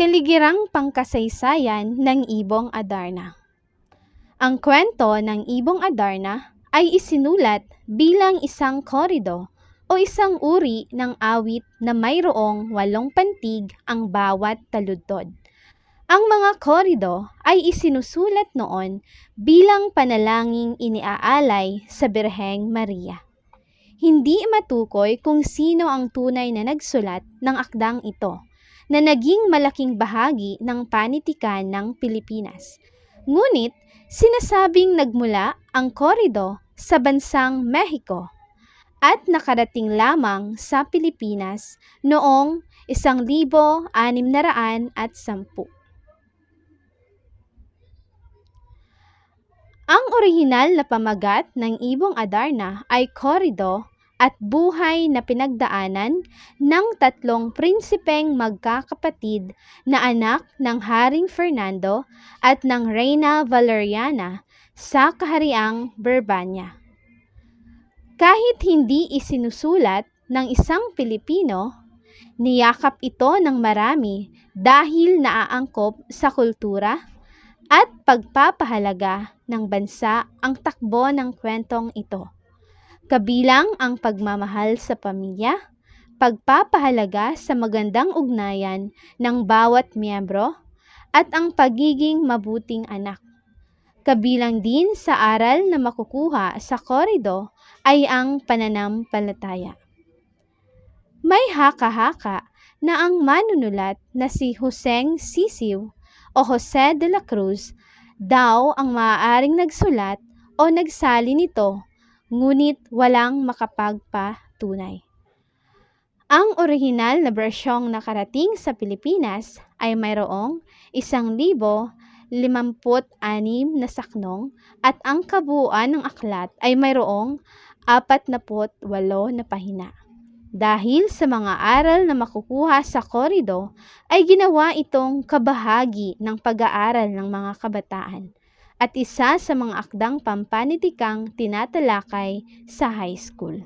Kaligirang pangkasaysayan ng Ibong Adarna. Ang kwento ng Ibong Adarna ay isinulat bilang isang korido o isang uri ng awit na mayroong 8 pantig ang bawat taludtod. Ang mga korido ay isinusulat noon bilang panalangin iniaalay sa Birheng Maria. Hindi matukoy kung sino ang tunay na nagsulat ng akdang ito, na naging malaking bahagi ng panitikan ng Pilipinas. Ngunit sinasabing nagmula ang korido sa bansang Mexico at nakarating lamang sa Pilipinas noong 1610. Ang orihinal na pamagat ng Ibong Adarna ay korido at buhay na pinagdaanan ng 3 prinsipeng magkakapatid na anak ng Haring Fernando at ng Reyna Valeriana sa Kahariang Brabania. Kahit hindi isinusulat ng isang Pilipino, niyakap ito ng marami dahil naaangkop sa kultura at pagpapahalaga ng bansa ang takbo ng kwentong ito. Kabilang ang pagmamahal sa pamilya, pagpapahalaga sa magandang ugnayan ng bawat miyembro, at ang pagiging mabuting anak. Kabilang din sa aral na makukuha sa korido ay ang pananampalataya. May haka-haka na ang manunulat na si Joseng Sisiw o Jose de la Cruz daw ang maaaring nagsulat o nagsali nito, ngunit walang makapagpatunay. Ang orihinal na bersyong nakarating sa Pilipinas ay mayroong 1,056 na saknong at ang kabuuan ng aklat ay mayroong 48 na pahina. Dahil sa mga aral na makukuha sa korido, ay ginawa itong kabahagi ng pag-aaral ng mga kabataan at isa sa mga akdang pampanitikang tinatalakay sa high school.